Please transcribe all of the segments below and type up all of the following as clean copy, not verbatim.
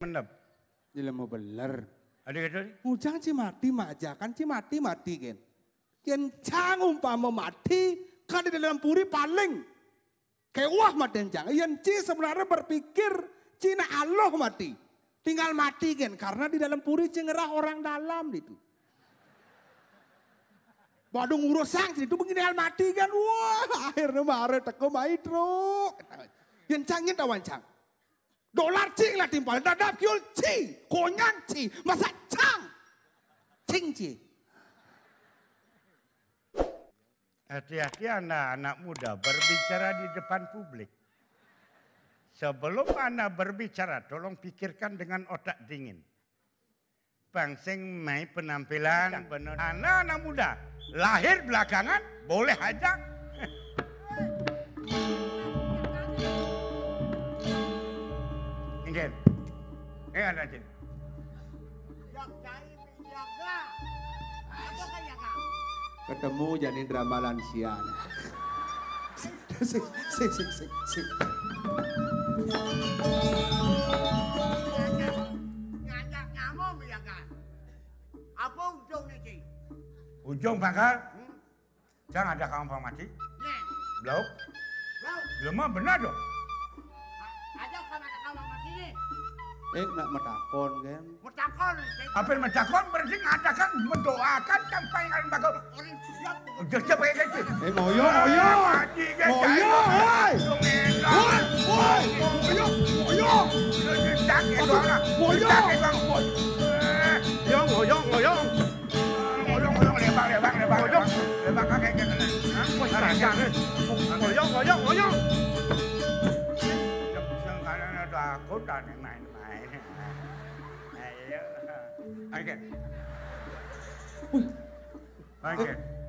Menep. Ilmu beler. Ada kata ni? Ujang cimati majakan cimati mati kan. Yen cang umpama mati kan di dalam puri paling kewah mati jang. Yen ci sebenarnya berpikir Cina Allah mati. Tinggal mati kan karena di dalam puri cengerah orang dalam itu. Badung urusang itu begini hal mati kan. Wah akhirnya marah teko maitro. Yen cangnya tawan cang. Dolar cing lah timpal, dadap kiul cing, konyang cing, masa cang, cing cing. Hati-hati anak-anak muda berbicara di depan publik. Sebelum Anda berbicara, tolong pikirkan dengan otak dingin. Bangseng mai penampilan benar. Anak-anak muda lahir belakangan boleh aja. Ingin, ada sini. Ketemu janin drama lansia. Sik. Ngajak nyamuk ya kan? Apa ujung ni cik? Ujung pangkal? Jangan ada kawan mati. Nih. Belum? Belum. Belum mah benar dong. Ada kawan mati ni. Nak metakon kan? Mutakon. Apa yang mencakon berarti mengatakan mendoakan kampanye kalian bakal. Orang siap. Siapa yang kecil? Ngoyo.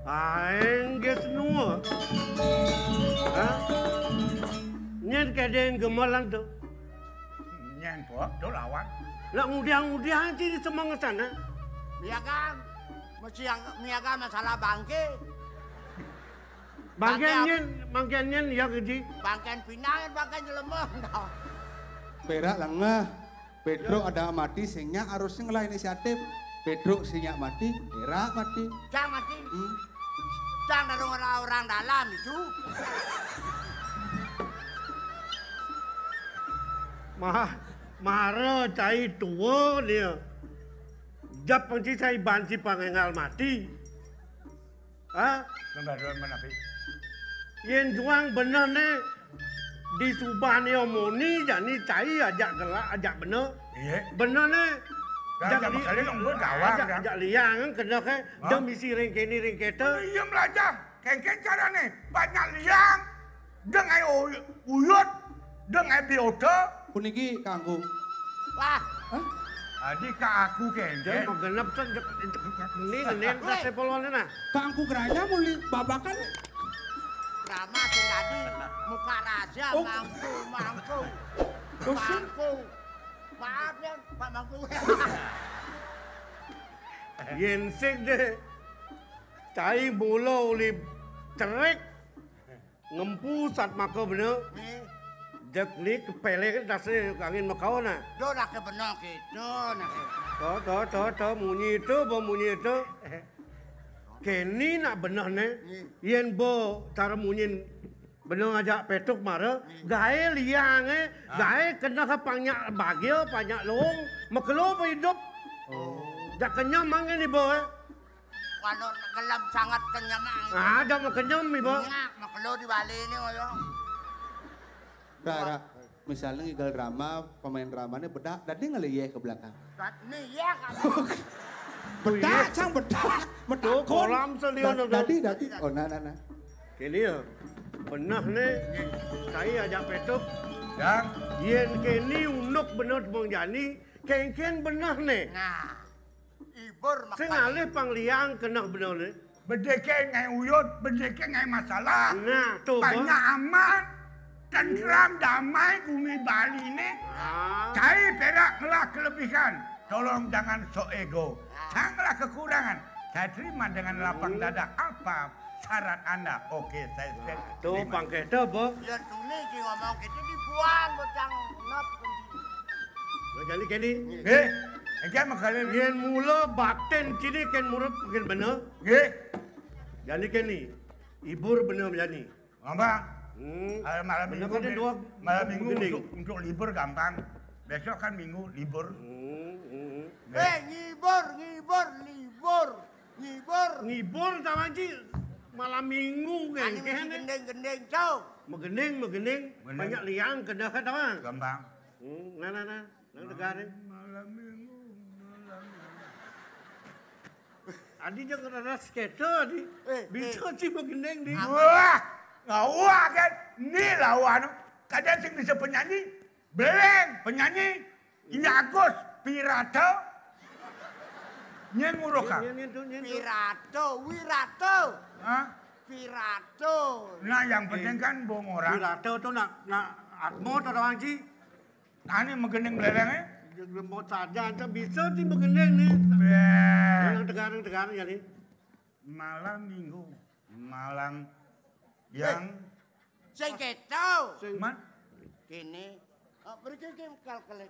Aing ge semua. Nyen kadang gemalan tu. Nyen po, do lawan. Nak ngudiang di semangat sana. Miagan. Mesti yang miagan masalah bangke. Bangken nyen ya keji. Bangken pinang, bangken jelemah. Perak lengah. Pedro ada mati sehingga harusnya ngelain inisiatif. Pedro sehingga mati, perak mati. Cang mati. Cang dari orang dalam itu. Mara cai tua dia. Jap panci cai banci pangengal mati. Lembaran menapi. Yen juang bener ni di subah ni omoni jadi cai ajak bener. Iya. Bener ni. Ajak kali nombor kawan. Ajak liang kan kena ke. Dia misi ringkeni ringketa. Iya belajar. Kengkeng cara ni banyak liang. Dengan uyut. Dengan biota. Kuniki kanggo. Wah. Adik aku Dia kengkeng. menggenap kan ni nen tak sepuluh ni nah. Kanggo geranya muli babakan. Rama tadi muka raja mangku. Maaf ya Pak Mangku. Yen sik de cai bolo li cerek ngempu sat maka bener. Dek ni kepele kan dasar angin makau na. Do dah ke benar gitu nak. To munyi itu. Keni nak benar ne. Yen bo cara munyin benar ajak petuk mara. Gae liang gae kena ke panyak bagio, panyak long. Makelo pa hidup. Dak kenyam mangan ni bo Kalau gelap sangat kenyang. Dak makenyam ni bo. Ya, makelo di Bali ni koyo. Rara, misalnya ngigal drama, pemain dramanya bedak, dan dia ngeliyeh ke belakang. Ni ya kan. Bedak, cang bedak. Tu kolam selion tu. Dadi. Oh, nah. Kini ya. Benar ni. Saya ajak petuk. Yang Yen kini unuk benar bang jani. Kengken benar ni. Nah. Ibur makan. Sengalih pangliang kena benar ni. berdekeng ngai uyut, berdekeng ngai masalah. Nah, tu banyak aman. Tentram damai bumi Bali ini. Cai perak ngelah kelebihan. Tolong jangan sok ego. Janganlah kekurangan. Saya terima dengan lapang dada. Apa syarat Anda? Oke, saya Tu terima. pangke tu apa? Ya tu ni ki ngomong kita dibuang bocang nop. Jadi kini, Nggih. Iki megale yen mula batin kini ken murid mungkin bener. nggih. Jadi kini, ibur bener jadi. Gampang. Malam Bener minggu kan dua malam minggu begending. untuk libur gampang. Besok kan minggu libur. Ngibur, ngibur, libur. Ngibur. Ngibur taman ci malam minggu kan. Ani mesti gendeng-gendeng, Cok. Megening, Bener. banyak liang kena kan taman. Gampang. Nah, negara. Malam minggu, malam Adi jangan ada skater adi. Bisa ci megening di. Wah, wah kan. Ini lawan. Kadang sing bisa penyanyi, Beleng, penyanyi, Iagus, Pirato, Nyenguroka. Pirato, Wirato. Hah? Pirato. Nah yang penting kan bohong orang. Pirato tu nak atmo tu taman ci. Ini megening belengnya. Mau saja aja bisa ci megening ni. Beh. Negara jadi. Malam minggu, malam yang Sing keto. man, Kene. Pergi ke kal-kale.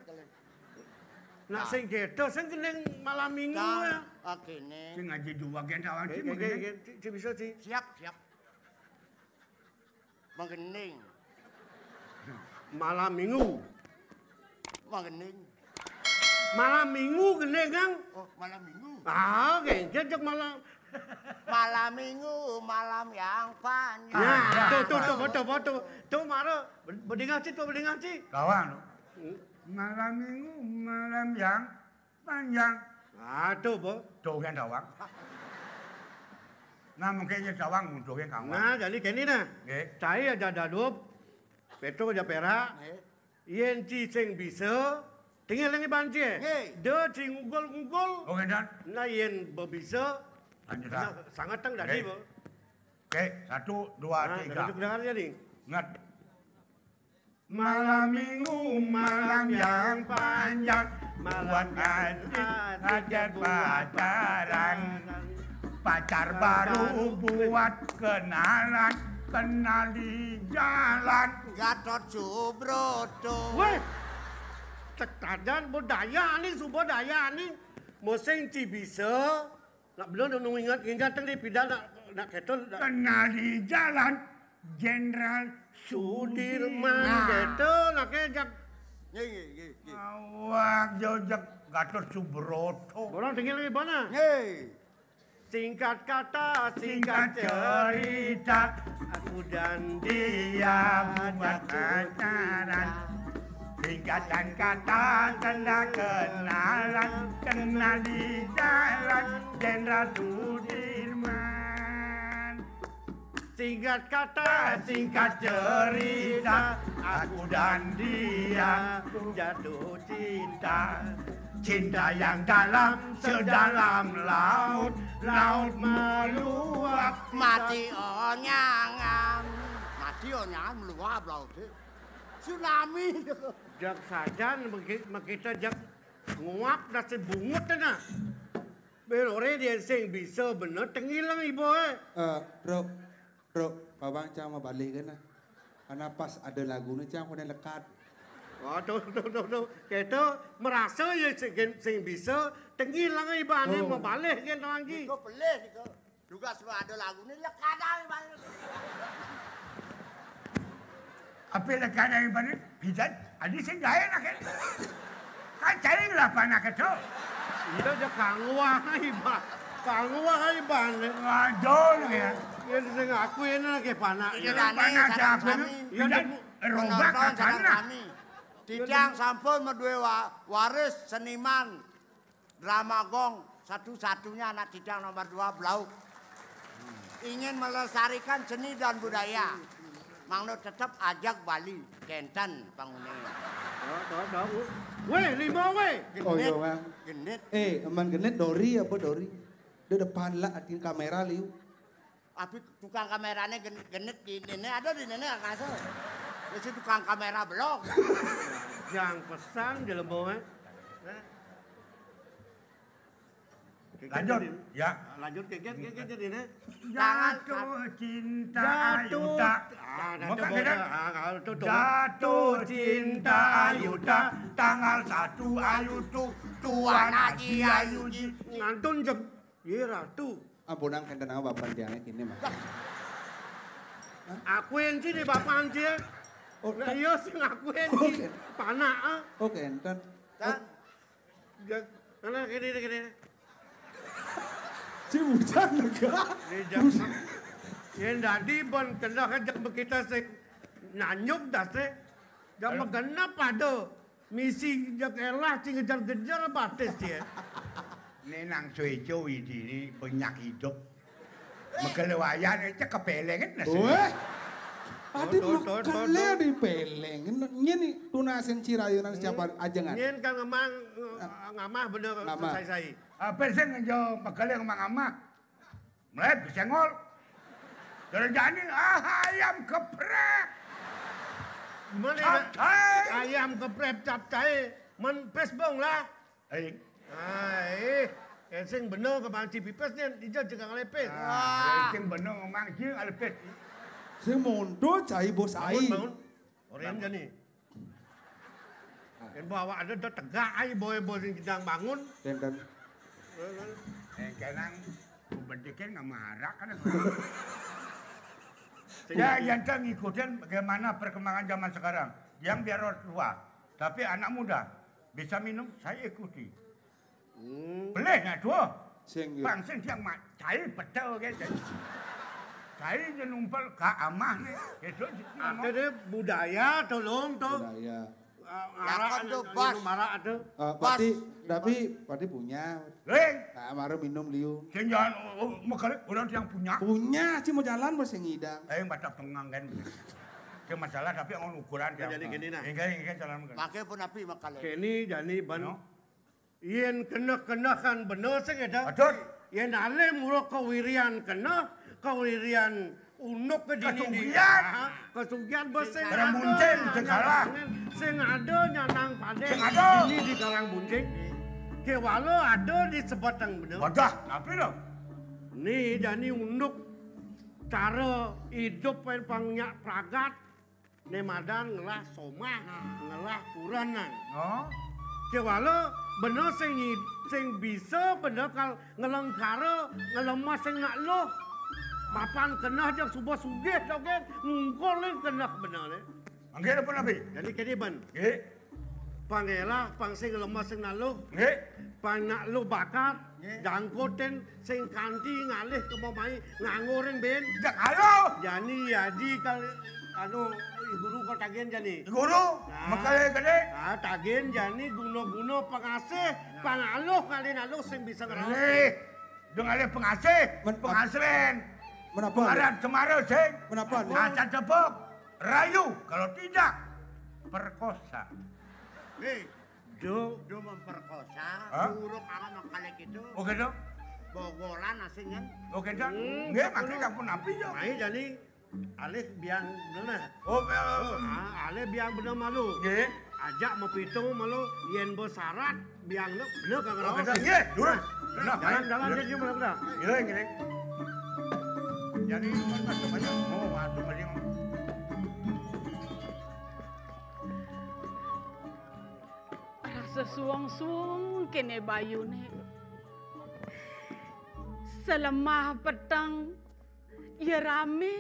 Nak sing gedo sing kening malam minggu ya. Kene. sing ngaji dua gen kawan sih megening. Ci bisa ci. Siap. Mengening. Malam minggu. Mengening. Malam minggu kening kang. Oh, malam minggu. Jejak malam. Malam minggu, malam yang panjang. Ya, betul. Tu mara berdingan ci. Kawan, malam minggu, malam yang panjang. Tu bo. Tuh kan dawang. Nah mungkin dawang untuk yang kawan. Nah, jadi kini nah. Nggih. Saya aja dadup. Petro aja perak. Yen ci sing bisa tinggal lagi banci. De ci ngugol. Oh kan? Nah yen bisa Lanjut ah. sangat tang dari bo. Oke, 1, 2, 3. Dengar jadi. Ingat. Malam minggu, malam yang panjang, buat hajat pacaran. Pacar baru buat kenalan, kenal di jalan. Gatot Subroto. Weh, tekadan budaya ni, subudaya ni. Moseng ci bisa. Nak belum ingat tang di pidan nak ketol. Kenal di jalan, Jenderal Sudirman Nah. gitu, nak kejak. Nggih. Awak jojak Gatot Subroto. Orang tinggal di mana? Nggih. Singkat kata, Singkat cerita, aku dan dia buat pacaran. Singkatan kata tanda kenalan, kenal di jalan, Jenderal Sudirman. Singkat kata, Singkat cerita, aku dan dia jatuh cinta. Cinta yang dalam, sedalam laut, laut meluap. Mati onyangan. Mati onyangan meluap laut. Tsunami. Jak sajan kita jak nguap nasi bungut na. Belore dia sing bisa bener tengilang ibu Bro, Babang Cang mau balik kan? Karena pas ada lagu ni Cang kena lekat. Oh, tuh. Kita merasa ya sing bisa tengilang ibu ni mau balik kan lagi. Kau pelih ni kau. Juga semua ada lagu ni lekadang balik. Apa yang kena yang mana? Pijan, adi sing gaya nak kan? Kan cari berapa nak itu? Iya jak kangwah iba. Kangwah iba ni. Waduh ya. Ya sing aku ini lagi panak. Iya, Kan panas aku ni. Pijan, robak Penonton kat sana. kami. Tidang sampun medue waris seniman drama gong satu-satunya anak tidang nomor 2 Blauk. Ingin melestarikan seni dan budaya. Mangno tetap ajak Bali, Kenten penghuni. Đó. Weh, 5 weh. Oh iya Bang. Genit. Eman genit Dori apa Dori? Di depan lah atin kamera liu. Tapi tukang kameranya genit di nenek ada di nenek kasar. Itu tukang kamera blok. Yang pesan di lembo Lanjut, ya. Lanjut keket jadi nih. Jatuh cinta Ayuda. Bukan tidak? Jatuh cinta Ayuda, tanggal 1 Ayudu, Tuan Haji Ayuji. Ngantun jam. Iya ratu. Ampunang kenten aku bapak diangnya gini mah. Aku yang sih di bapak anjir. Oh, Nah iya sih ngaku yang sih. Panak ah. Oh kenten. Karena gini. Si bujang juga. Ini jam. Yang tadi bon kena kejak kita sing nanyuk dah se. Jam genap ada. Misi jak elah sing ngejar-ngejar batis dia. Ini nang cuy-cuy ini banyak hidup. Megelewayan itu kepelengan nasi. Weh. Adi makanya dipeleng. Ini tunasin cirayu nang siapa ajangan. Nyen kan ngamah bener saya. Apa sih ngejo megele ngomong-ngomong. Mulai besengol. Terjadi ayam geprek. Gimana Capcay. ayam geprek capcay. Men pesbong lah. Sing bener ke bang Cipipes ni dia juga ngelepes. Sing bener ngomong je alepet. Si mondo cai bos ai. Bangun. Orang jadi. Kan bawa ada tegak ai boy sing sedang bangun. Kenten. Kenang bedikin nggak marah kan. Ya, yang ngikutin bagaimana perkembangan zaman sekarang. Yang biar orang tua, tapi anak muda bisa minum, saya ikuti. Boleh nggak dua? Sing Bangsen yang cai betul kan. Cai je numpel ke amah nih. Itu Ada deh budaya tolong tuh. budaya. Lakan tuh, Bos. Marah ada. Pati punya. Leng, Nah, maru minum liu. sing jangan makanya orang yang punya. Punya, sih mau jalan bos yang ngidang. Baca pengang kan. Itu masalah tapi orang ukuran. Jadi gini nah. Ini jalan makan. Pakai pun api makale. Kini jadi ban. No. Yen kena kan bener sih kita. Betul. Yen ale murah kewirian kena kewirian unuk ke dini. Kesugihan. Kesugihan bos sing Karang bunceng, segala. Sing ada nyanang pade. Sing ada. Ini di karang bunceng. Ke walau ada di sebatang bener. Wadah, tapi loh. Nih jadi unuk cara hidup yang pangnya pragat. Nemadan ngelah somah, ngelah kuranan. Oh. Ke walau bener sing bisa bener kal ngelengkara ngelemah sing nak loh. Papan kena aja subah sugih tau kan ngungkolin kena bener le. Angger apa nabi? Jadi kini ban Nggih. pangelah pang sing lemah sing nak loh. Nggih. Pang nak loh bakat jangkoten sing kanti ngalih ke pemain ngangoring ben. Jak halo. Jani yaji kal anu guru kau tagihan jani. Guru, makanya gede. Tagihan jani guna-guna pengasih pangaloh kali naluh sing bisa ngerawat. Nih, dengan ada pengasih, pengasihan. Menapa? Pengaran Semarang, sing. Menapa? Acan tebok, rayu. Kalau tidak, perkosa. Nih, Do do memperkosa, Hah? buruk akan makale gitu. Oke dong? Bogolan asingnya. Oke dong? Nggih, makanya kamu napi yo. Mai jani alih biang bener. Oh, Alih biang bener malu. nggih. Ajak mau pitung malu yen bos syarat biang lu bener kagak Oke rawat. dong, nggih. Durun. Jalan jadi bener. Nggih, nggih. Jadi, masuk aja. Oh, masuk aja. Rasa suang-suang kene bayune. Selemah petang, ya rame,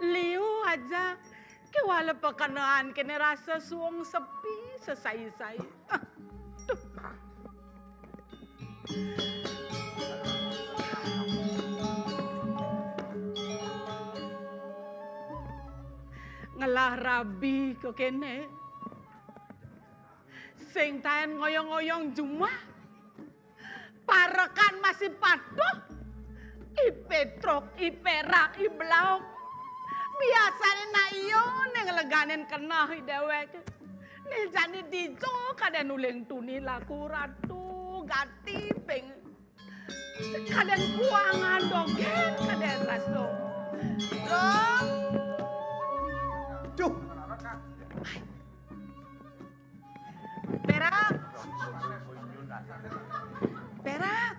liu aja. Kewala pekenaan kene rasa suang sepi sesai-sai. Tuh. Ngelah rabi ke kene. Sing tahan ngoyong-ngoyong jumah. Parekan masih patuh. Ipetrok, iperak, iblauk. Biasanya na iyo ngeleganin kena dewek. Nih jani dijo kada nuling tuni laku ratu gati peng. Kadang kuangan dogen kada raso. Loh. Cuh. Perak. Perak.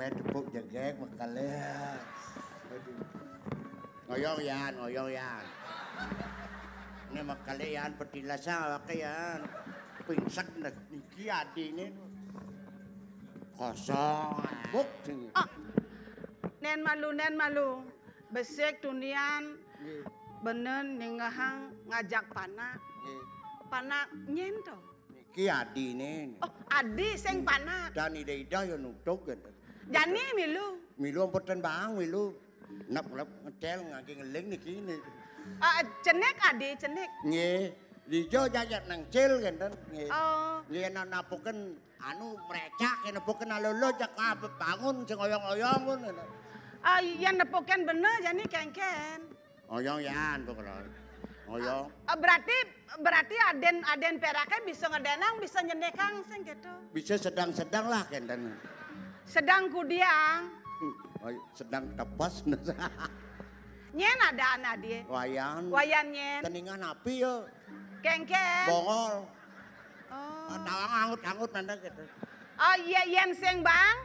ame tepuk jegek makale. Ngoyong yan. Ini makale yan petilasan wake yan. Pingsek niki adine. Kosong. Buk sing. Nen malu. Besek tunian bener ningahang ngajak panak. Panak nyen to. Niki adine. Oh, adi sing panak. Dan ida-ida yo nutuk kan. Jani milu. Milu mboten bang milu. Nap-nap ngecel ngangge ngeling niki. Cenek adi, cenek. Nggih. Lijo jajak nang cil kan. Nggih. Oh, Nggih napuken anu mrecak nepuken alolo jak bangun sing oyong-oyong ngono. yang nepuken bener jani kengken. Oyong yan pokoknya. Oyong. Berarti aden peraknya bisa ngedenang, bisa nyendekang sing gitu. Bisa sedang-sedang lah kenten. Sedang kudiang. Sedang tepas. Nyen ada anak dia. Wayan nyen. Teningan api yo. Kengken. Bongol. Oh. Tawang angut-angut nanda gitu. Oh iya yen sing bang.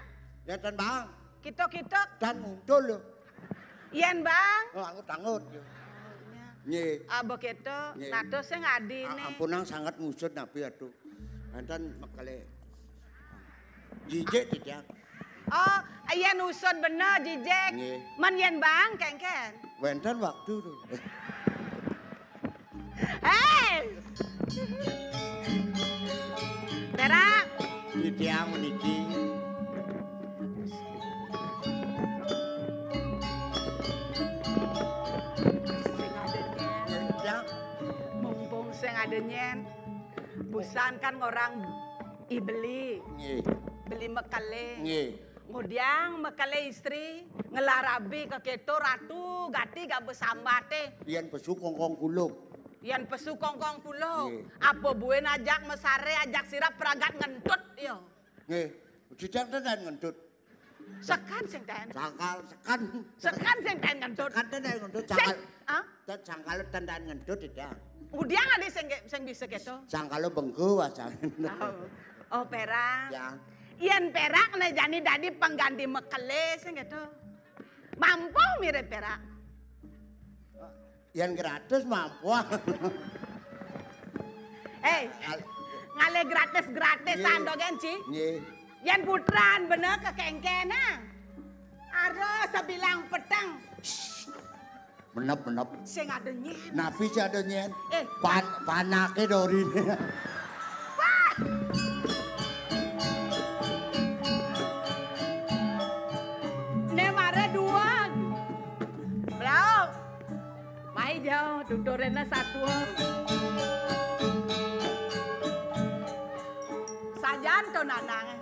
Yenten bang. Kitok-kitok. Dan muncul yo. Yen bang. Oh angut-angut yo. Nggih. Begitu. Nato sing adine. Ampunang sangat ngusut nabi atuh. Enten makale. Jijik tidak. Oh, yen usut bener jijek. Nggih. Men yen bang kengken. Wenten waktu tuh. Hei. Perak. Ditiang niki. Mumpung sing ada nyen. Busan kan orang ibeli. Nggih. Beli mekale. Nggih. Kemudian mekale istri ngelarabi ke keto ratu gati gak besambate. Yen pesu kongkong kuluk. Yan pesu kongkong pulau. Nggih. Apa buen ajak mesare ajak sirap peragat ngentut yo. Nggih. Jijak tenan ngentut. Sekan sing ten. Sangkal Sekan sing ten ngentut. Kan tenan ngentut Sing, sangkal. ah? Sangkal tenan ngentut tidak. Udiang ada sing bisa keto. Sangkal bengku wasan. Oh perak. Ya. Iyan perak na jani dadi pengganti mekale sing keto. Mampu mirip perak. Yang gratis mampu. Hei, ngale gratis-gratisan do genci. Nggih. Yan putran bener ke kengkena. Aro sebilang petang. Menep. Sing ada nyen. Nabi si ada nyen. Eh. Panake dorine. Ne mare dua. Blau. Mai jauh dudurena satu. Sajan to nanang.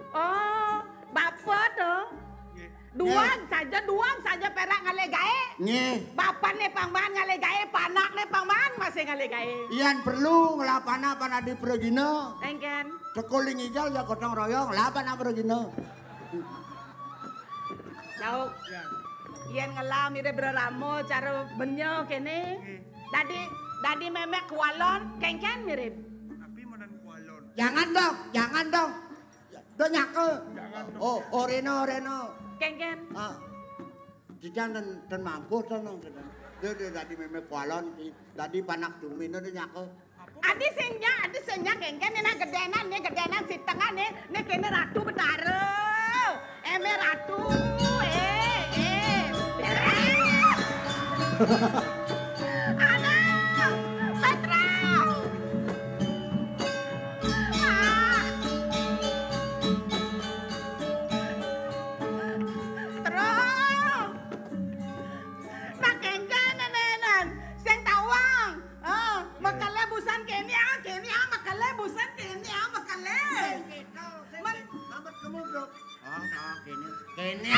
Oh, bapak tuh. Duang saja perak ngale gae. Nggih. Bapak ne pangman ngale gae, panak ne pangman masih ngale gae. Iyan perlu ngelapana di pergina. Engken. Tekuling ijal ya gotong royong lapana pergina. Jauh. Yen ngelam ide beramo cara benyo kene. Dadi memek kualon kengken mirip. Tapi modern kualon. Jangan dong. Do nyake. Oh, reno. Kengken. Jijang dan mampu tenang. Dia tadi memek kualon, tadi panak dumino dia nyake. Adi senja kengken ini gedenan si tengah nih kene ratu betara. Eme ratu. Ada Petra. Terus. Nak kengken nenenan, sing tawang. Makale busan kene makale busan kene makale. Mamat kamu bro. Kene.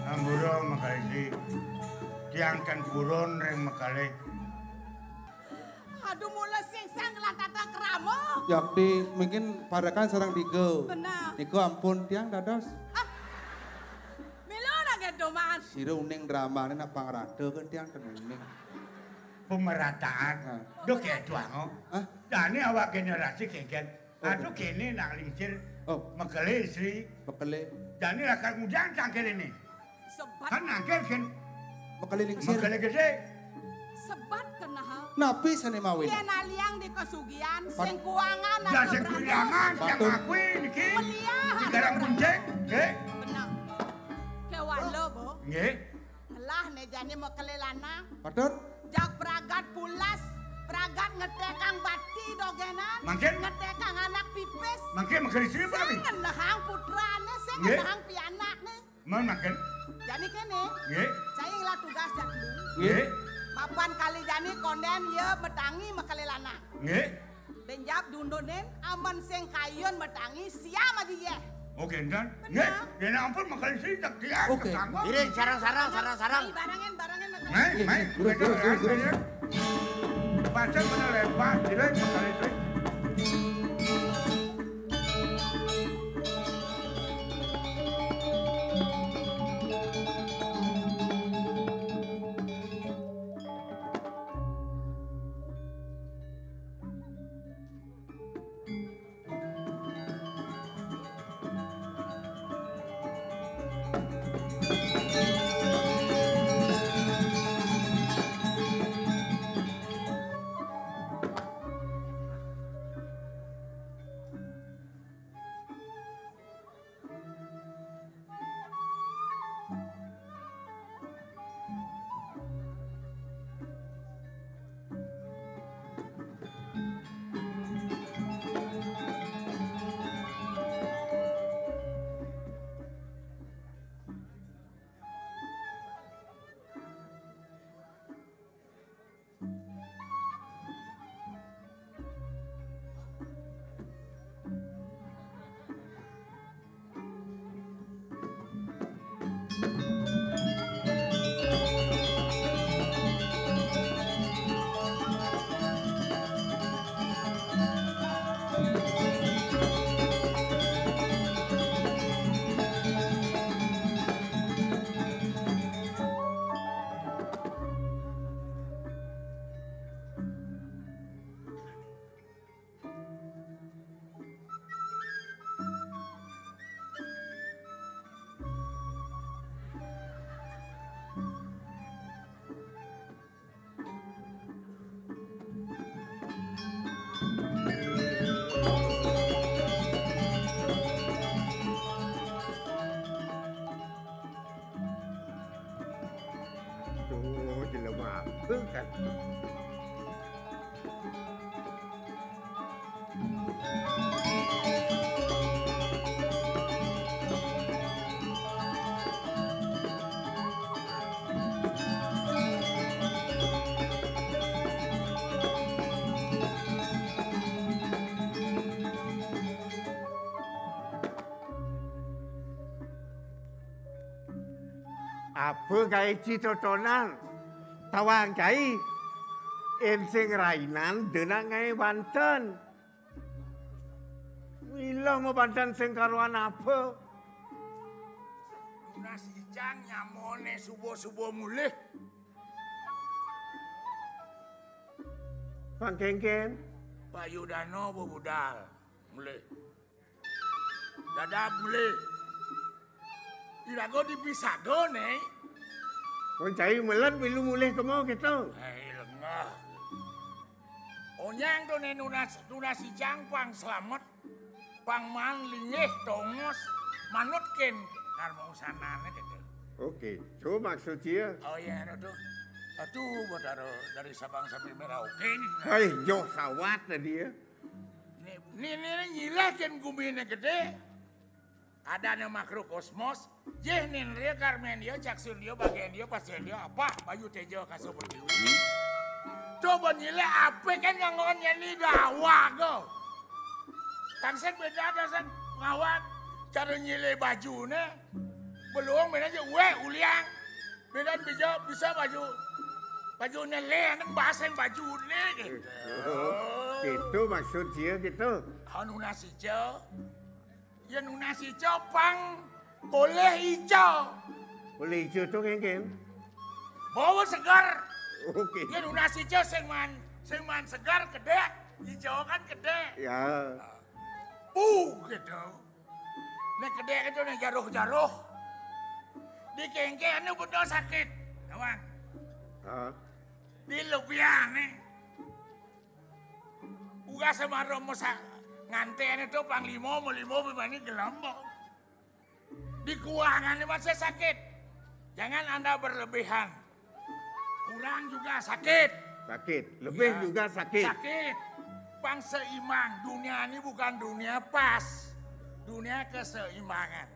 Amburo makali diangkan buron reng makale. Aduh mulai sing ngelatata keramo. Yakti mungkin padakan sarang digo. Benar. Niku ampun tiang dados. Milo na gedo man. Sira uning dramane napa ngrada kan tiang tenuning. pemerataan. Dok kayak tuang. Dani awak generasi keken. Aduh kene nak lingsir. Makale istri. Makale. Dani akan ngujang cangkel ini. Sebat. Kan nangkel kan. Makale lingsir. Makale gede. Sebat kenal. Napi sana mawin. Yen aliang di kesugian, sing kuangan Ya sing kuyangan yang akui niki. Di garang kunceng. Nggih. Benar. Kewalo, Bo. Nggih. Lah nejane mau kelelana. Padahal Jak pragat pulas. Pragat ngetekang bati dogenan. Mangken? Ngetekang anak pipis. Mangke makale istri apa Sing nih? ngendahang putrane, sing Nggih. ngendahang pianakne. Mau makan? Jadi kene, Nggih. saya ngelah tugas jak lu. Nggih. Papan kali jani konden ye metangi makalelana. Nggih. Benjab dundonen aman sing kayun metangi siam aja ye. Oke, dan nggih, yen ampun makale istri tak tiang Oke. ketanggo. Iring sarang-sarang. Ai barangan Mai, mai, Pasal mana lepas, tidak makale istri. Kan. Apa gawe citotonan? Tawang kai en sing rainan denak ngae Banten. Ilang mau Banten sing karuan apa? Lunas ijang nyamone subuh-subuh mulih. Bang Kengken, Bayu Dano bebudal mulih. Dadap mulih. Irago dipisah nih. kau cai melat bilu mulih kemo gitu. Hei lengah. Onyang do ne nunas ijang pang selamat. Pang man lingih tongos manut ken karma usanane gitu. Oke, so maksud dia. Oh iya aduh. Aduh buat dari Sabang sampai Merauke ini. Hai, jauh sawat tadi ya. Ini nyilah ken gumine gede. Ada nama makrokosmos, jeh nin dia karmen dia, caksun dia, bagian dia, pasien dia, apa? Bayu tejo kaso berdiri. Coba nyile apa kan yang ngomongnya ini dawa go. Tangsen beda ada ngawat, cara nyile baju ne, belum beda aja, uliang. Beda bisa baju nele, neng bahasa baju ne gitu. Gitu maksud dia gitu. Anu nasi hijau. Ya nunas hijau pang boleh hijau. Boleh hijau tuh Kengken. Bawa segar. Oke. Ya lunas hijau sing man segar gede, hijau kan gede. Ya. Gitu. Nek gede itu nek jaruh-jaruh. Di kengkene betul sakit. Kawan. Di lupian nih. Uga sama romo nganten itu panglimo melimo bimani gelombok. Di keuangan masih sakit. Jangan Anda berlebihan. Kurang juga sakit. Sakit. Lebih Ya, juga sakit. Sakit. Bang seimbang. Dunia ini bukan dunia pas. Dunia keseimbangan.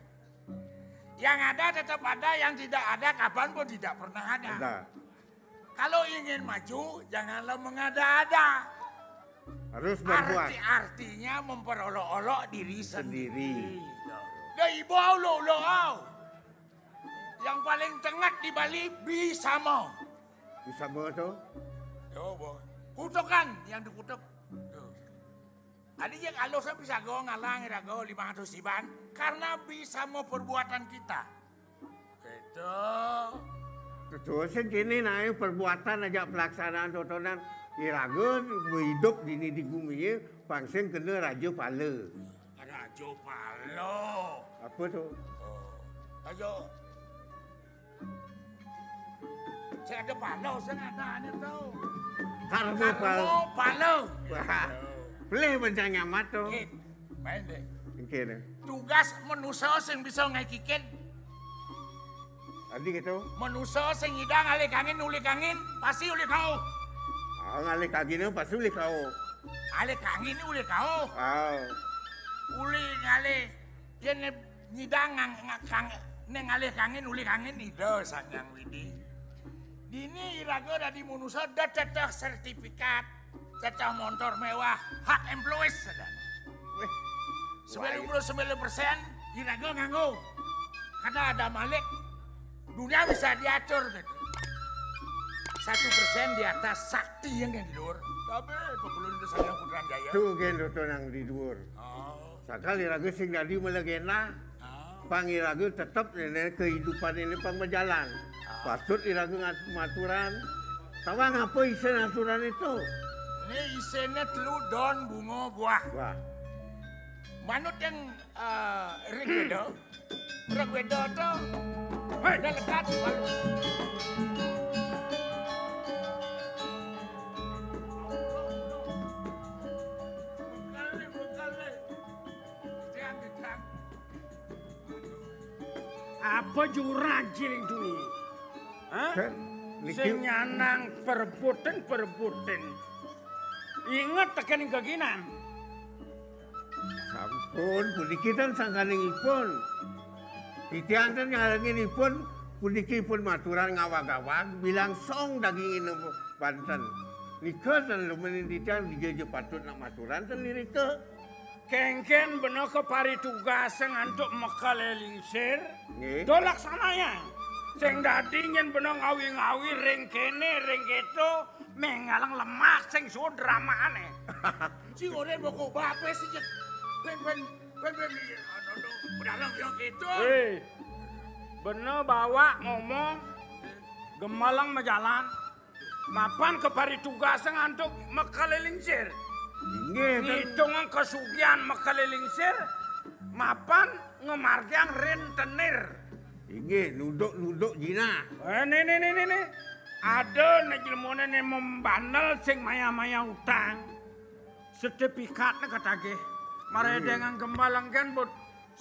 Yang ada tetap ada, yang tidak ada kapanpun tidak pernah ada. Ada. Kalau ingin maju, janganlah mengada-ada. Harus berbuat. Artinya memperolok-olok diri sendiri. Sendiri. Dari bawah lo. Yang paling tengah di Bali bisa mau. Bisa betul. Yo, boh. Kutukan yang dikutuk. Tuh. Ada yang kalau saya bisa go ngalang irago 500 iban karena bisa mau perbuatan kita. Gitu. Terus kini naik perbuatan aja pelaksanaan tontonan iragun hidup di bumi pangseng kena raja pala. Raja palo. Apa tuh? Ayo. Saya ada palo, saya ada ini tahu. Karena pala. Palo. Boleh bencang nyamat tuh. Main deh. Kira. Tugas manusia sing bisa ngakikin. Adi gitu. Manusia sing ngidang alik angin, pasti uli kau. Ngalih kagine pasti uli kau. Alik angin uli kau. Uli ngalih. Dia ngidang neng alik angin uli angin itu sanjang widi. Dini irago dari manusia dah cecah sertifikat. Cecah motor mewah, hak employees sedang. 99% irago nganggo. Karena ada Malik, dunia bisa diatur gitu. 1% di atas sakti yang di luar. Tapi pebulun itu sayang Putraan Jaya. Tuh gen nang di dhuwur. Sakali ragu sing dadi melegena. Pangiragu tetap ini kehidupan ini berjalan. Patut iragu ngaturan. Tawa ngapa isen aturan itu? Ini isennya telu don bunga buah. Wah. Manut yang Rigwedo tuh udah lekat malu. Bekal. Diang. Apa jurajil itu nih? Hah? Sing nyanang perebutan. Ingat tekan keginan. Sampun, puniki tan sangkaningipun. Titianten ngalengipun puniki pun maturan ngawag-awag bilang song daging inu Banten. Nika tan lumenin titian digeje patut nak maturan sendiri ke. Kengken bener ke pari tugas ngantuk mekalelingsir. Nggih. Dolak sananya. Sing dadi nyen bener ngawi-ngawi ring kene ring keto mengalang lemak sing suwe dramaane. Si ore boko bape sih. Ben bedalang yang gitu. Bener bawa ngomong gemalang majalan. Mapan ke pari tugas ngantuk mekalelingsir. Nggih, Hitungan kesugihan mekalelingsir. Mapan ngemargang rentenir. nggih nuduk jina. Nih. Ada nejilmone nih membandel sing maya-maya utang. Sertifikatnya katage. Mare dengan gembalang kan buat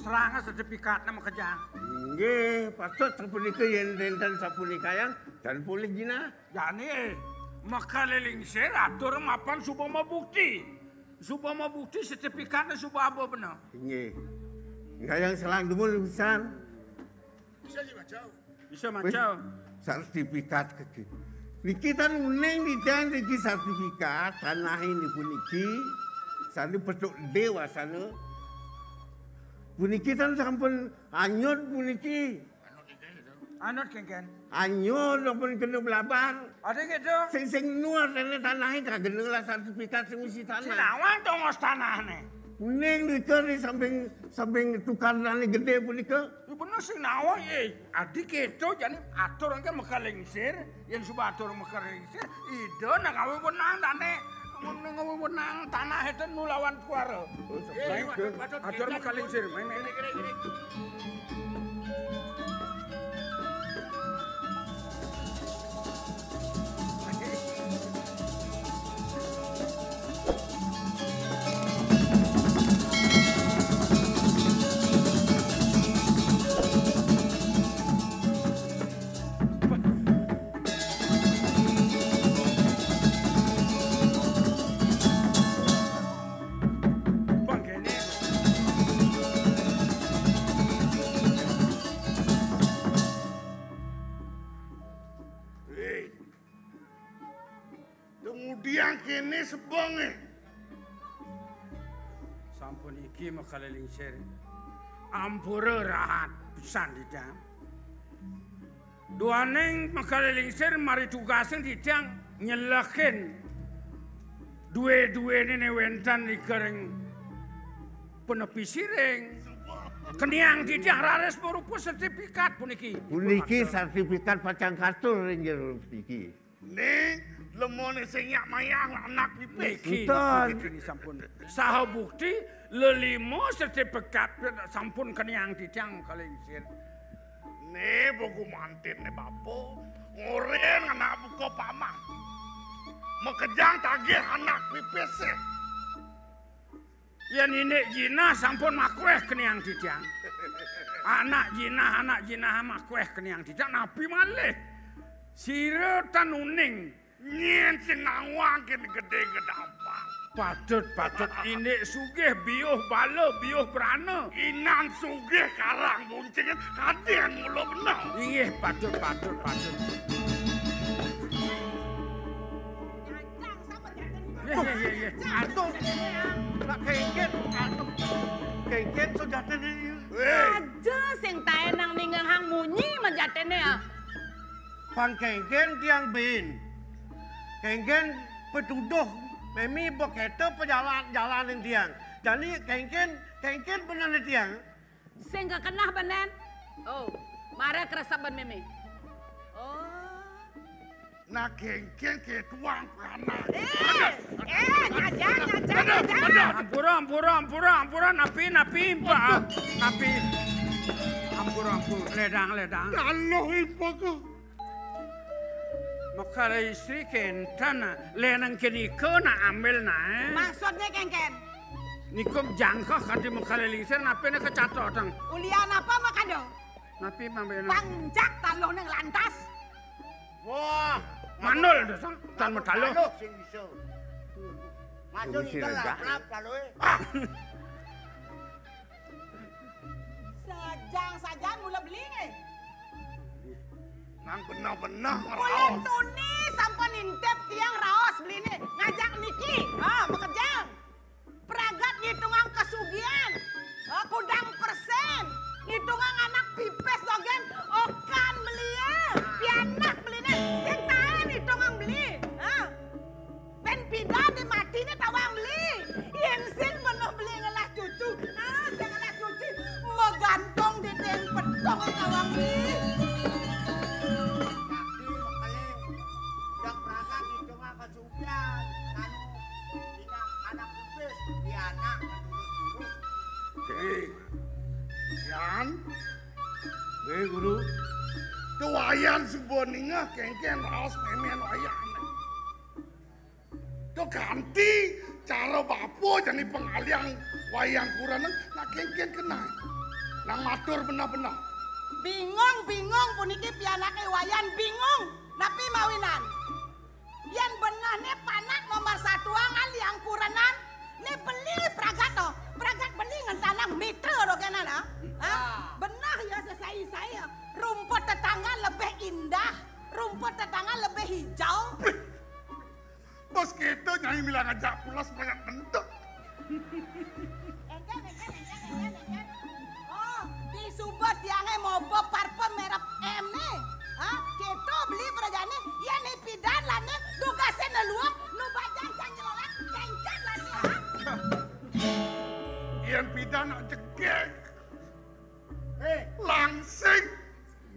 serangan sertifikatnya makejang. Nggih, patut sapunika yen renten sapunika yang dan pulih jina. Yani mekalelingsir atur mapan subama bukti. Subama bukti sertifikatnya subah apa benar. Nggih. Nggak yang selang dumul pisan. Bisa dibaca. Bisa macam. Sertifikat keki. Niki tan uneng dijan niki sertifikat tanah ini puniki. Sana petuk dewa sana. Puniki tan sampun anyut puniki. Anut kengken. Anyut sampun kena belabar. Ada gitu. Sing nuar tanah itu kena lah sertifikat sing isi tanah. Sinawang tongos tanah nih. Uneng dika ni samping tukar nani gede punika. bener sing nawa adik keto jane atur engke mekalingsir yen suba atur mekalingsir ide nang gawe wenang dane ngawe wenang tanah itu nulawan kuara atur mekalingsir Kemudian kene sebonge. Sampun iki mekalingsir. Ampura rahat pisan didang. Duaning mekalingsir mari tugasen didang nyelekin duwe-duwe ini wentan ikereng penepi siring. Keniang didang rares merupa sertifikat puniki. Puniki sertifikat pacang kartu ring jero iki. Ning lemone sing nyak mayang anak pipik. Betul. Sampun. Saha bukti lelimo sertifikat sampun keniang didang kalingsir. Ne bogu mantin ne bapo ngoren anak buko pamang. Mekejang tagih anak pipis. Yen ini jina sampun makweh keniang didang. Anak jina makweh keniang didang nabi malih. Sira tanuning Nyen sing nawang kene gede-gedapang. patut ini sugih biuh bala biuh berana. Inan sugih karang buncing kadang mulo bener. Inggih patut. Nyajang sama jangan. Ye. Aduh. Nak kengken sojate ni. Aja sing tae nang ninggang hang munyi menjatene ya. Pan kengken tiang bin. Kengken petuduh memi beketo jalanin tiang. Jadi kengken benar ni tiang. Sing gak kenah benen. Oh, mare keresaban meme. Oh. Nak kengken ke tuang panas. Nyajang. Ampura napi pak. Napi. Ampura ledang. Kalau ipo ko. Makala istri kentan lenang keniko na ambil na. Maksudnya kengken? Nikom jangka kadi makala lingsir napi na kecatotan. Ulian apa makado? Napi mambe na. Pangjak talo nang lantas. Wah, Manul dosang tan matalo. Sing iso. Masuk Sing ikel rendah. lah, taloe. Sajang mula beli ni. Nang benar-benar Mula raos. tuni sampai nintep tiang raos beli ni. Ngajak Niki. Makejang. Peragat ngitungan kesugian. Kudang persen. Ngitungan anak pipes dogen. Okan beli ya. Pianak beli ni. Yang tahan hitungan beli. Ben pindah di mati ni tawang beli. Yang sin benar beli ngelah cucu. Saya ngelah cucu. Megantong di den petong tawang beli. Kaki makaling. Dak peragat hitungan kesugian. Tidak anak pipis. Di anak menurut-urus. Yan, Guru. tuayan suboninga kengken raos memen wayan. Tu ganti cara bapo jadi pengaliang wayang kurang nak kengken kena. Nang matur benar-benar. Bingung puniki pianake wayan bingung. Napi mawinan. Yen benah ne panak nomor 1 aliang kuranan. Ne beli pragat to. Pragat beli ngan tanang meter do kana na. Benah ya saya. Rumput tetangga lebih indah. Rumput tetangga lebih hijau. Bos kita nyai bilang ngajak pulas banyak bentuk. Engken. Oh, di subot tiange mobo parfum merek M ne. Kita beli berajane ya ne pidan lane tugasnya neluang nu bajang canjelolan kencan lane Ian pidana jegek. Langsing.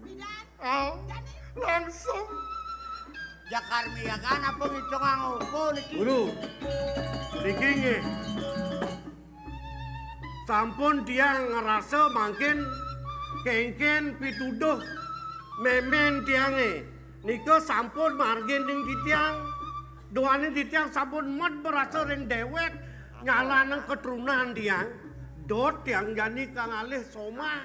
Bidan. Oh, Jani. langsung. Jakar miyakan apa ngitungan uko niki. Guru. Niki nggih. Sampun tiang ngerasa makin kengken pituduh memen tiange. Nika sampun margin ning ditiang. Doane ditiang sampun mat berasa ring dewek nyalanan keturunan tiang. Dot tiang jani kang alih soma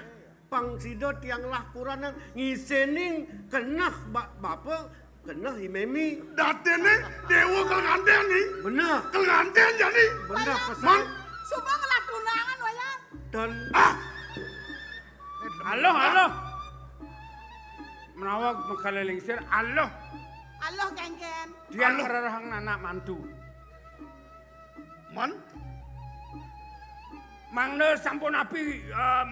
pangsida tiang lah kuranan ngisening kenah bapak kenah imemi. Datene dewa kelangan nih. Bener. Kelangan jadi. Bener pesan. Sumpah ngelak tunangan wayan. Dan Halo. Menawag makalelingsir. Halo. Aloh kengken. Dia ngerarahang anak mantu. Man? Mangna sampun api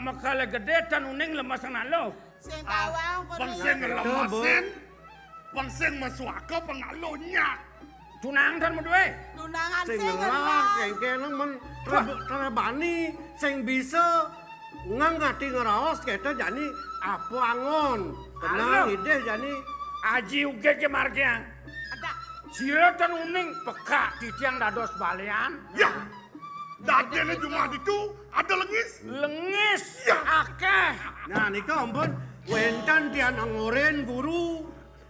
makale gede dan uning lemas nang alo. Sing bawang Pensing lemasin. Pensing masuaka pengalonya. Tunang dan medue. tunangan sing sing ngelah kengken men terebani sing bisa ngangati ngeraos keta jani apa angon. Kenang Halo. ide jani Aji uge ke margiang. Ada. Sira dan uning peka titiang dados balian. Ya. Dadene cuma itu ada lengis. Lengis. Ya. Akeh. nah nika ampun wentan tian angoren guru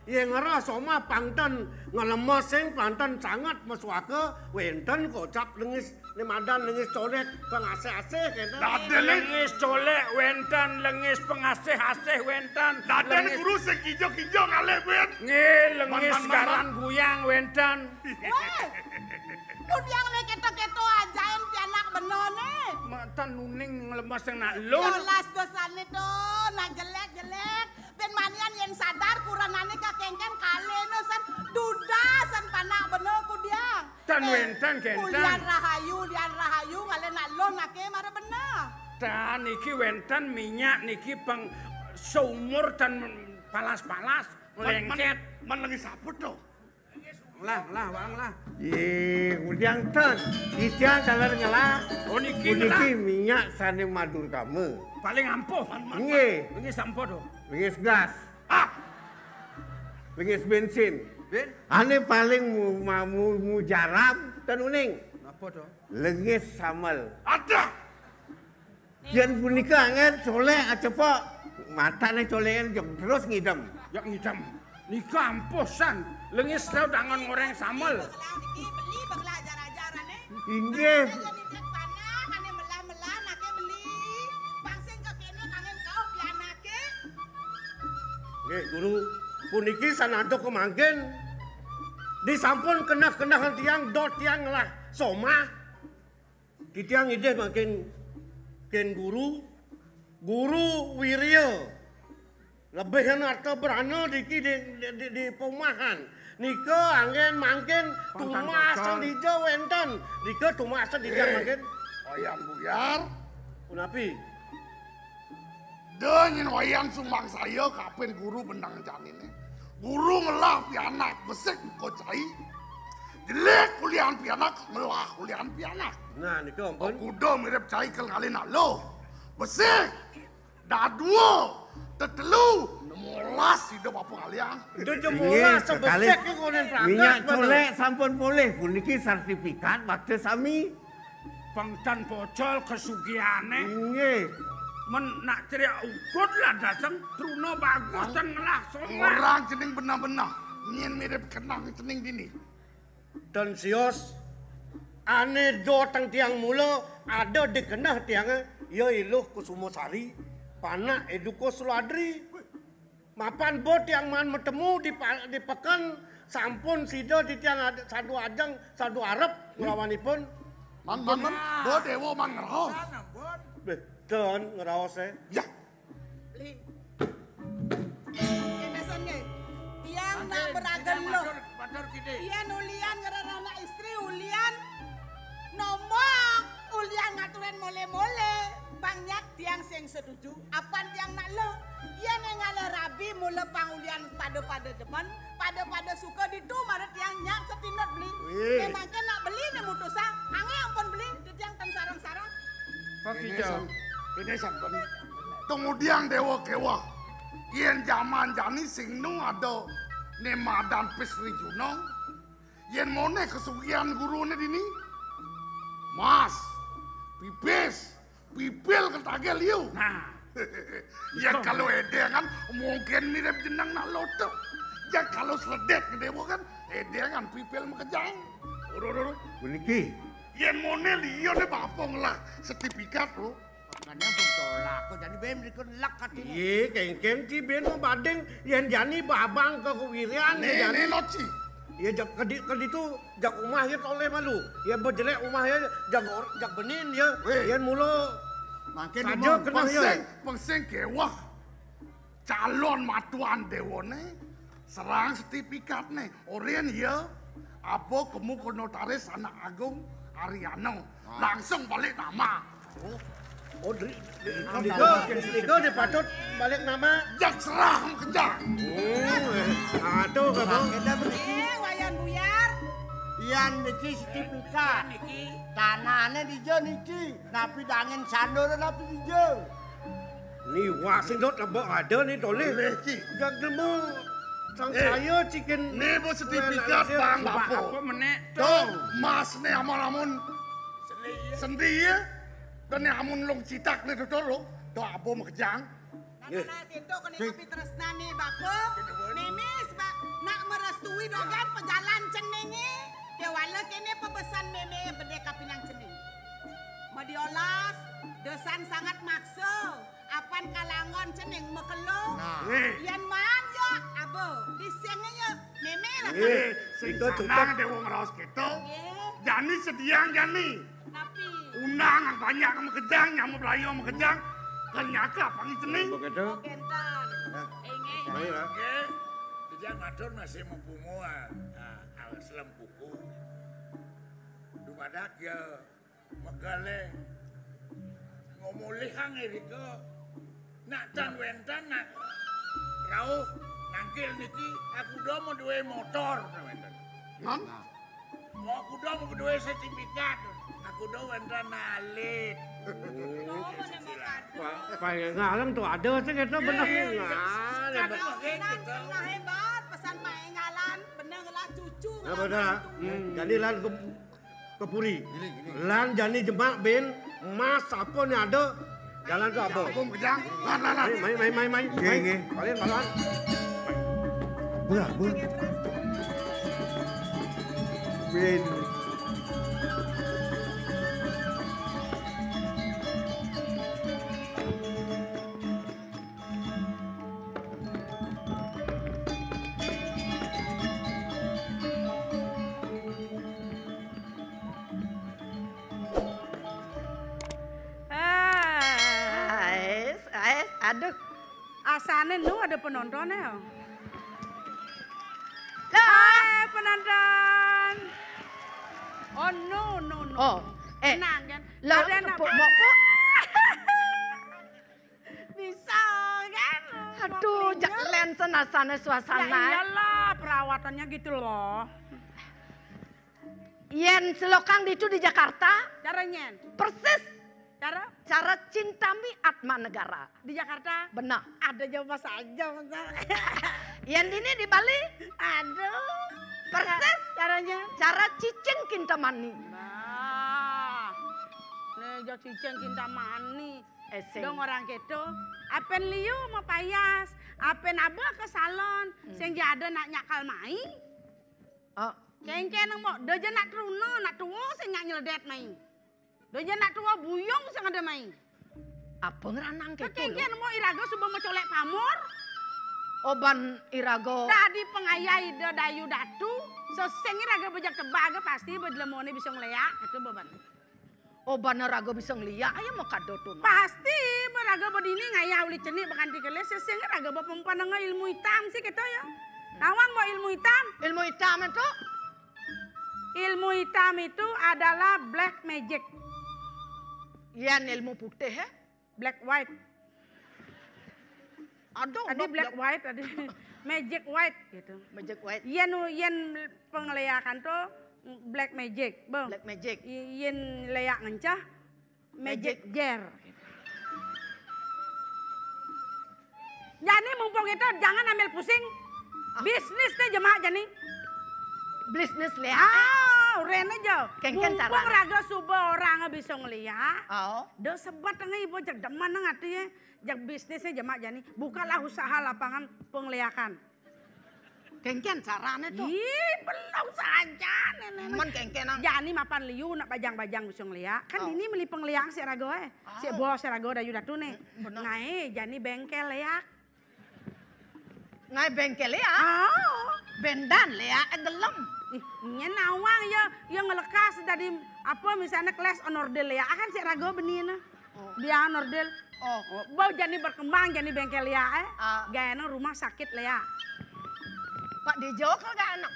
yang ngera soma pangtan ngelemas sing pantan sangat meswake wentan kocap lengis limadan lengis colek pengasih-asih kena Dadene lengis colek wentan lengis pengasih-asih wentan. Dadene guru sing kijo-kijo ngalih wet. Nge lengis karan guyang wentan. Weh. Kudiang le keto-keto ajaen pianak benone. Matan nuning ngelemas yang nak lun. Yolas dosane to, nak jelek-jelek. Ben manian yen sadar kuranane ka kengken kaleno san dudasan panak beno kudiang. Tan wentan kentan. Ulian rahayu ngale nak lo nake mare bener. Dan niki wentan minyak niki pang seumur dan palas-palas lengket. Menengis apa tuh? Lah, wang lah. Ye, udiang tan, itiang kalar ngelah. Oh niki Puniki minyak sane madur kamu. paling ampuh. Nggih, Niki sampo tuh. lengis gas. Lengis bensin. Ben, Ane paling mujarab tan uning. apa to? Lengis samal. Ada. Yen punika angen soleh acepok. Matane colekan jom terus ngidam. Yang ngidam. Nika ampuh san. Lengis tau dangan ngoreng samel. Belah niki beli bagla ajar-ajarane. Inggih. Jadi cek panah kane melah-melah nake beli. Pangsing ke kene kangen kau pianake. Nggih, guru. Puniki sanado kemangkin. Disampun kenah-kenah tiang dot tiang lah soma. Kitiang ide makin ken guru. Guru wirya. Lebih arta berana diki di perumahan. Nika angin mangkin tumasan di Jawa wenten. Nika tumasan di Jawa mangkin. Wayang buyar. Kunapi? Dengan wayang sumbang saya kapan guru benang janine. Guru ngelah pianak besek kocai. Jelek kuliahan pianak ngelah kuliahan pianak. Nah, nika ampun. Kuda mirip cai kel ngalih nak lo. Besek. Dah dua. Tetelu. 16 hidup apa kalian? Itu jemola sebesek ni konen perangkat. Minyak colek sampun boleh. Puniki sertifikat bakte sami. Pangtan pocol kesugiane. Nggih. Men nak ceria ukut lah dasang truno bagus dan ngelah somah. Orang cening benar-benar. Nien mirip kenang cening dini. Dan sios ane do tang tiang mula ada di kenah tiang ya iluh Kusumosari panak eduko Suladri mapan bot yang man metemu di pekan sampun sida di tiang sadu ajang sadu arep nglawanipun Man, bo dewo man ngeroh. beton ngeraos Ya, Beli. Kebesan ge. Tiang nak beragen lo. Ian ulian ngerana istri ulian nomok ulian ngaturan mole-mole banyak tiang sing setuju apan tiang nak lo ian ngale rabi mula pang ulian pada depan pada suka ditu mare tiang nyak setinot beli memangnya nak beli ne mutusan ange ampun beli di tiang tan sarang-sarang ini san kon. Kemudian dewa kewa. Yen zaman jani sing nu ada nemadan Pisri Juno. Yen mone kesugihan gurune dini. Mas, pipis, pipil ketagel liu. Nah, Ya kalau Ede kan mungkin mirip jenang nak loto. Ya kalau seledet ke dewa kan Ede kan pipil mekejang. Urur. Puniki. Yen mone liyo ne bapong lah sertifikat lo. Makanya bertolak. Kau jadi bem di lak katanya. Iya, kengkeng ci ben mo badeng yen jani babang ke kewirian ya Ne jani. loci. Ya jak kedi tu jak umah ya oleh malu. Ya berjelek umah ya jak benin ya. Yen mulo Makin saja kena ya. Pengseng kewah. Calon matuan dewone serang sertifikat nih. Orien ya. Apa kamu ke notaris anak agung Ariano. Langsung balik nama. Oh, Diko dipatut balik nama. Jak serah kejang. Aduh, kamu. Kita beriki. Wayan buyar. Ian niki sertifikat. Tanahnya dijo niki. Napi dangin sandor napi dijo. Ni wak sing dot lebok ada ni toleh. Ki. Jak nemu sang saya cikin. Nih bu sertifikat bang apa bapo. menek? Tuh mas nih amun sendi ya. Dan nih amun long citak nih tuh lo. Tuh abo mekejang. Nah, itu kena kopi tresnani bako. Memis bak nak merestui dogan pejalan cenenge. Dia wala kene pebesan meme berdeka pinang ceneng. Mau diolas, desan sangat makso. Apan kalangon ceneng mekelo. Yan man ya, abo. Disengnya ya, meme lah. Sing Iko sanang dewa ngeraos gitu. Jani sediang jani. Tapi Unang banyak mekejang, nyamuk layu mekejang. Kenyaka pangi cening. Begitu. kentan. Baik lah. Oke, dia ngatur masih mempunguan. Awas lempuku. Dumadak ya megale ngomolihang iriko. Nak tan wentan nak rauh nangkil niki aku do mau duwe motor wentan. Non? Mau aku do mau duwe sertifikat. Aku do wentan nalit. Pak ngalang tu ada sih kita benar. Nah hebat, pesan mae ngalan, bener lah cucu. Nah, betul. Jadi lan ke Puri. Lan jani jemak ben mas apa ni ada jalan tu apa? Aku mekejang. Lan. Main. Oke. Kalian kawan. Belah. Ben. Aduh, asane lu ada penontonnya. Penonton. Oh no. Oh, Tenang kan? Lah, Ada anak po. Bisa kan? Aduh, jak lensen asane Ya suasana. iyalah, perawatannya gitu loh. Yen selokang itu di Jakarta, Caranya, persis cara cinta mi atma negara. di Jakarta Benar. ada jawab saja. Yen ini di Bali, Aduh, persis caranya. cara cicing kintamani. Nah, nejo ciceng cinta mani. Eseng. Dong orang keto, apen liu mau payas, apen abah ke salon, sing ada nak nyakal mai. Oh, Kengken mau doja nak truno, nak tuwo sing nyak nyeledet mai. Doja nak tuwo buyung sing ada mai. apa ngeranang gitu Kengken loh. mau irago subuh mau colek pamor. Oban irago. Tadi pengayai de dayu datu, seseng irago bejak tebaga pasti bedlemone bisa ngeleak itu beban. Oban rago bisa ngeliat, ayo mau kado tuh. Pasti beraga bedini ngaya uli cenik bahkan dikeles seseng raga bapempanang ilmu hitam sih kita ya. Nawang mau ilmu hitam? Ilmu hitam itu Ilmu hitam itu adalah black magic, yen ilmu putih ya. black white. Aduh, Tadi black white, tadi magic white gitu. magic white, Yen pengelayakan tuh black magic, bang. black magic. Yen leyak ngencah magic jar. Jani mumpung itu jangan ambil pusing. Bisnis teh jemaah Jani. Bisnis Lea. Rene jo. Kengken Mumpung cara. raga suba orang bisa ngeliat. Oh. Do sebat nge ibu cerdeman ngatinya. Jak bisnisnya jemaah Jani. Bukalah usaha lapangan pengliakan. Kengken carane tuh. Ih, belum saja nenek. Men kengken. Jani mapan liu nak bajang-bajang bisa ngeliat. Kan ini meli pengliang si rago Si bos si rago dayu datu nih. Ngai Jani bengkel leak. Ngai bengkel Lea. Bendan Lea gelem. Ih, nawang ya ngelekas dari apa misalnya kelas onordel ya kan si rago benina. Dia onordel. Bau Jani berkembang Jani bengkel ya gaya rumah sakit Lea. Pak Dijo kan gak anak.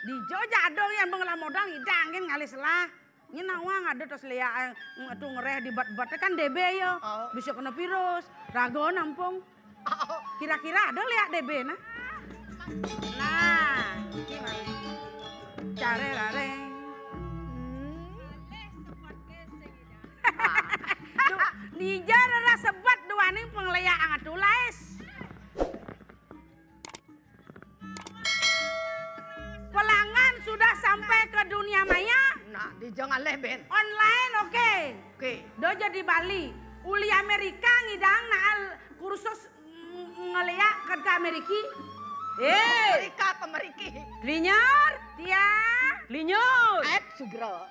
Dijo jadol yang bengelah modal hidangin ngalis lah. Ini nawang ada terus Lea tuh ngereh di bat-batnya kan DB yo. Bisa kena virus. Rago nampung. Kira-kira ada Lea DB nah. Nah, care rareng. Nija rara sebat duaning pengleyaan atulas. Pelanggan sudah sampai ke dunia maya. Nah, Dijo ngaleh Ben. Online oke. Oke. Do jadi Bali. Uli Amerika ngidang naal kursus ngeliat ke Amerika. Amerika ke Meriki. Linyor, Tia. Linyor. Sugro.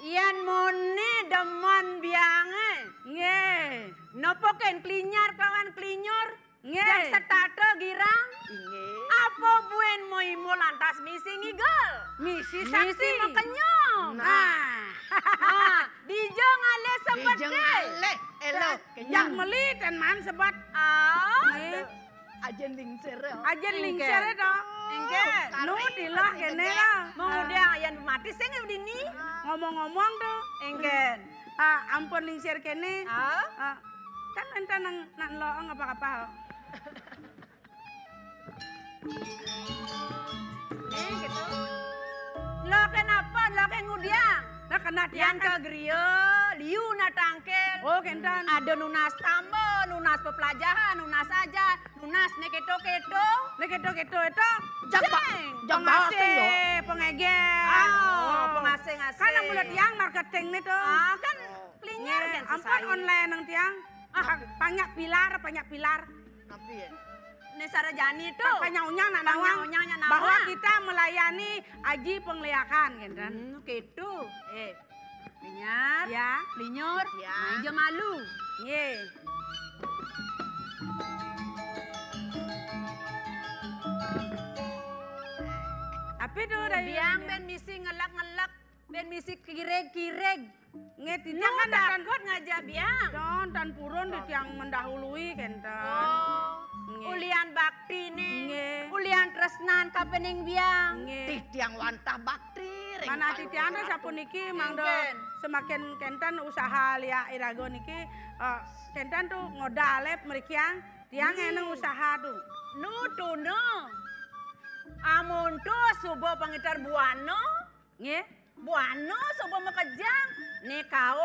Ian mone demon biange. Nggih. Nopo ken klinyar kawan klinyor? Nggih. Jak setato girang? Inge. Apa buen moimo lantas misi ngigel? Misi sakti makenyong. Dijo ngale sebat Dijo deh. ngaleh. Elo. Jak meli dan man sebat. Ajen lingser. Ajen lingser itu. Engken. Nu dilah kene lah. Mengudia yang mati sing dini. Ngomong-ngomong tuh. Engken. Ampun lingser kene. Kan enta nang loong apa-apa. Gitu. Lo kenapa? Lo kan ngudiang? Lo kena Yang ke diangkat. griyo, liu na tangkel. Oh kentan. Ada nunas tambo, nunas pepelajaran, nunas aja, nunas neketo-keto. Neketo-keto itu. Jang bahasa yo. Pengajian. Pengasing-asing. Kan yang mulut tiang marketing nih tuh. Kan pelinyar kan Ampun online nang tiang. Banyak pilar. Tapi ya. Nesara Jani itu. Panyaunya nak nawang. Panyaunya Bahwa kita melayani aji pengliakan kan. Gitu. Pelinyar. Ya. Pelinyur. Ya. Aja malu. Ye. Tapi tuh dari Biang ben misi ngelak-ngelak. Ben misi kireg-kireg. Ngerti Yang kan takut ngajak biang. Don dan purun di tiang mendahului kenten. Ulian bakti nih. Nggih. Ulian tresnan kapening biang. Nggih. Titiang wantah bakti. Mana titian sapun niki mang do semakin kenten usaha lia irago niki kenten tuh ngodalep merikiang tiang eneng usaha tuh. Nu tuno. Amun tuh subo pengitar buano. Nggih. Buano subo mekejang. Nih kau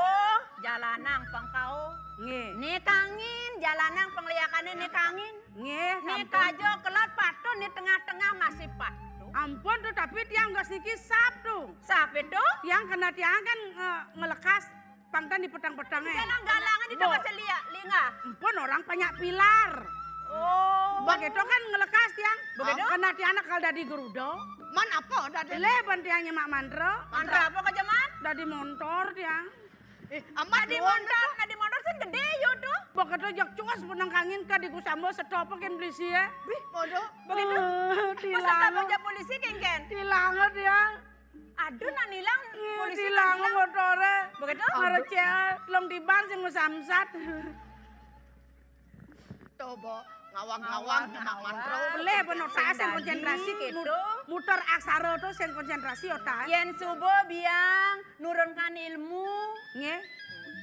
jalanang pangkau. Nggih. Nih kangin jalanang pengliakannya nih kangin. Nggih. Nih sampun. kajo kelat patu nih tengah-tengah masih patu. Ampun tuh tapi tiang gak niki sap tuh. Sap itu? Tiang kena tiang kan ngelekas pangtan di petang-petangnya. Galang-galangan di tempat selia, linga. Ampun orang banyak pilar. Oh. Begitu kan ngelekas tiang. Begitu? Kena tiang kalau dari gerudo. Man apa dari? Leban tiangnya mak mandro. Mantra apa ke jaman? Dari motor tiang. Amat di motor sen gede yo tuh. Begitu jak cuas punang kangin ka di kusambo sedopo ken polisi ya. Bodoh. Begitu. Masa Tilang. tak aja polisi kengken. Tilang tiang. Aduh nak nilang polisi Tilang motore. Begitu? Ngarece long di ban sing samsat. Coba ngawang-ngawang nyemak mantra. Boleh bener saya sing konsentrasi gitu. Muter aksara tuh sing konsentrasi otak. Yen subuh biang nurunkan ilmu. Nggih.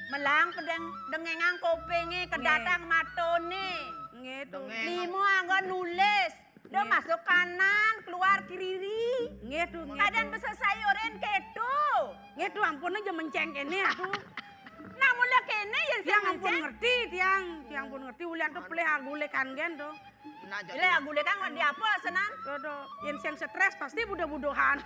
Melang pedeng dengengang kopenge kedatang matone. Nggih tuh. Limo anggo nulis. Do masuk kanan, keluar kiri. Nggih tuh. Kadang selesai oren keto. Nggih tuh ampun aja menceng kene atuh. Namun lah kene yen Yang tiang pun ngerti, tiang pun ngerti ulian tuh pelih agulekan gen tuh. Ile agulekan di apa senan? Dodo, yang stres pasti budo-budohan.